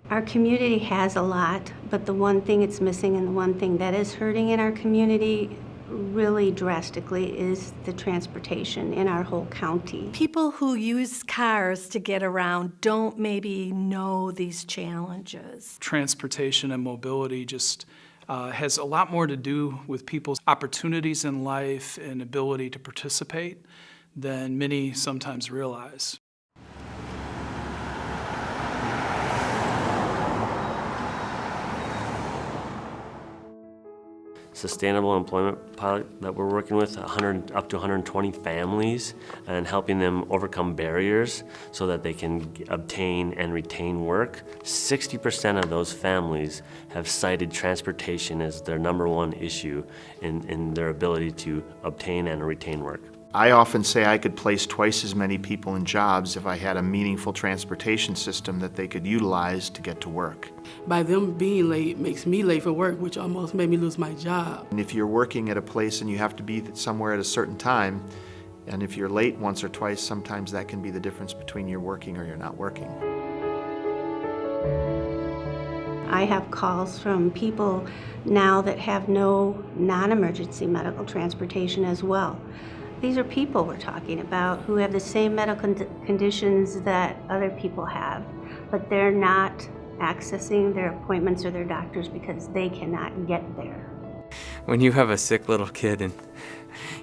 Our community has a lot, but the one thing it's missing and the one thing that is hurting in our community really drastically is the transportation in our whole county. People who use cars to get around don't maybe know these challenges. Transportation and mobility just has a lot more to do with people's opportunities in life and ability to participate than many sometimes realize. Sustainable employment pilot that we're working with, up to 120 families, and helping them overcome barriers so that they can obtain and retain work. 60% of those families have cited transportation as their #1 issue in their ability to obtain and retain work. I often say I could place twice as many people in jobs if I had a meaningful transportation system that they could utilize to get to work. By them being late makes me late for work, which almost made me lose my job. And if you're working at a place and you have to be somewhere at a certain time, and if you're late once or twice, sometimes that can be the difference between you're working or you're not working. I have calls from people now that have no non-emergency medical transportation as well. These are people we're talking about who have the same medical conditions that other people have, but they're not accessing their appointments or their doctors because they cannot get there. When you have a sick little kid and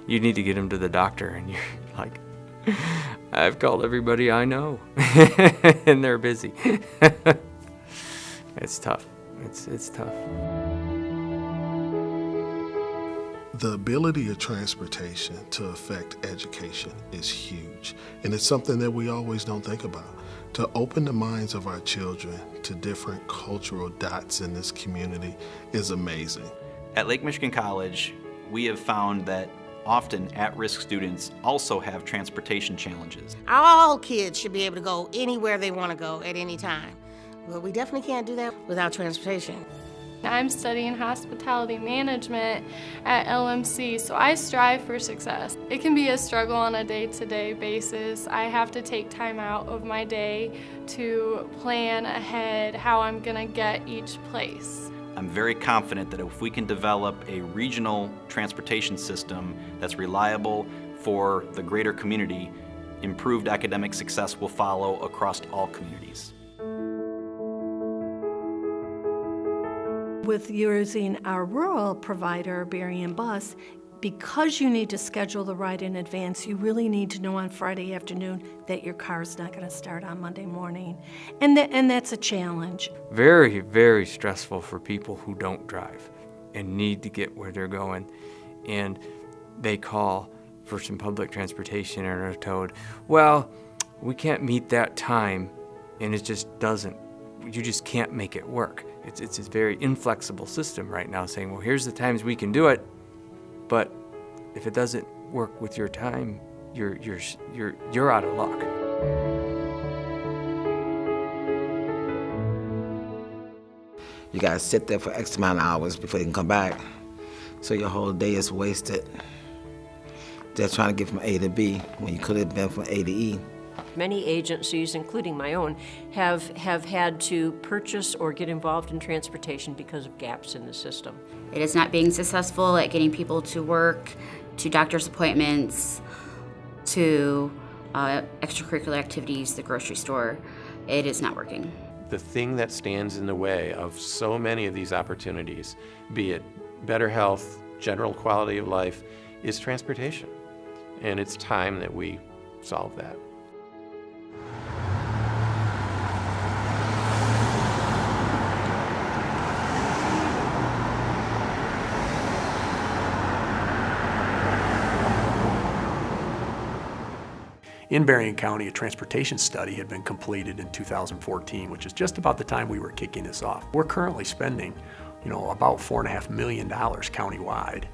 you need to get him to the doctor and you're like, I've called everybody I know and they're busy. It's tough. It's tough. The ability of transportation to affect education is huge, and it's something that we always don't think about. To open the minds of our children to different cultural dots in this community is amazing. At Lake Michigan College, we have found that often at-risk students also have transportation challenges. All kids should be able to go anywhere they want to go at any time, but we definitely can't do that without transportation. I'm studying hospitality management at LMC, so I strive for success. It can be a struggle on a day-to-day basis. I have to take time out of my day to plan ahead how I'm gonna get each place. I'm very confident that if we can develop a regional transportation system that's reliable for the greater community, improved academic success will follow across all communities. With using our rural provider, Berrien Bus, because you need to schedule the ride in advance, you really need to know on Friday afternoon that your car's not going to start on Monday morning. And that's a challenge. Very, very stressful for people who don't drive and need to get where they're going. And they call for some public transportation and are told, well, we can't meet that time, and it just doesn't. You just can't make it work. It's a very inflexible system right now saying, well, here's the times we can do it, but if it doesn't work with your time, you're out of luck. You gotta sit there for X amount of hours before you can come back. So your whole day is wasted just trying to get from A to B when you could have been from A to E. Many agencies, including my own, have had to purchase or get involved in transportation because of gaps in the system. It is not being successful at getting people to work, to doctor's appointments, to extracurricular activities, the grocery store. It is not working. The thing that stands in the way of so many of these opportunities, be it better health, general quality of life, is transportation. And it's time that we solve that. In Berrien County, a transportation study had been completed in 2014, which is just about the time we were kicking this off. We're currently spending, about $4.5 million countywide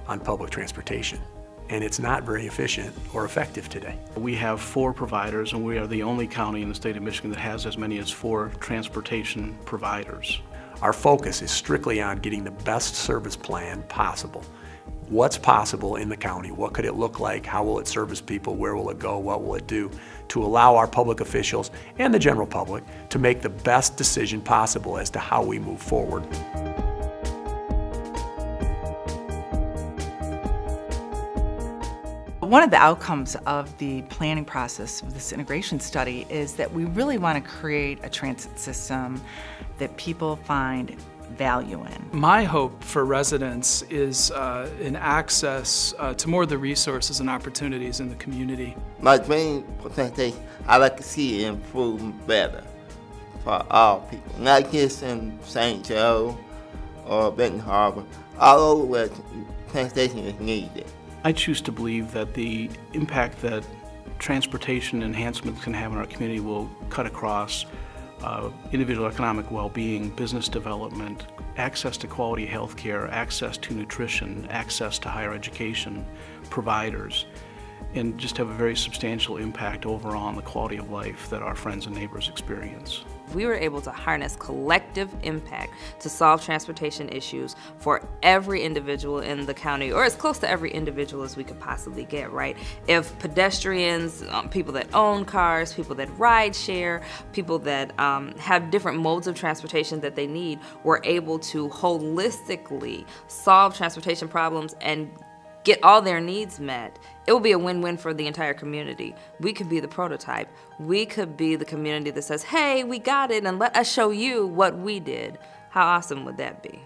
on public transportation, and it's not very efficient or effective today. We have 4 providers, and we are the only county in the state of Michigan that has as many as 4 transportation providers. Our focus is strictly on getting the best service plan possible. What's possible in the county? What could it look like? How will it service people? Where will it go? What will it do? To allow our public officials and the general public to make the best decision possible as to how we move forward. One of the outcomes of the planning process of this integration study is that we really want to create a transit system that people find value in. My hope for residents is in access to more of the resources and opportunities in the community. My main presentation, I like to see it improve better for all people, not just in St. Joe or Benton Harbor, all over where transportation is needed. I choose to believe that the impact that transportation enhancements can have in our community will cut across individual economic well-being, business development, access to quality health care, access to nutrition, access to higher education, providers, and just have a very substantial impact overall on the quality of life that our friends and neighbors experience. We were able to harness collective impact to solve transportation issues for every individual in the county, or as close to every individual as we could possibly get, right? If pedestrians, people that own cars, people that ride share, people that have different modes of transportation that they need, were able to holistically solve transportation problems and get all their needs met, it will be a win-win for the entire community. We could be the prototype. We could be the community that says, hey, we got it, and let us show you what we did. How awesome would that be?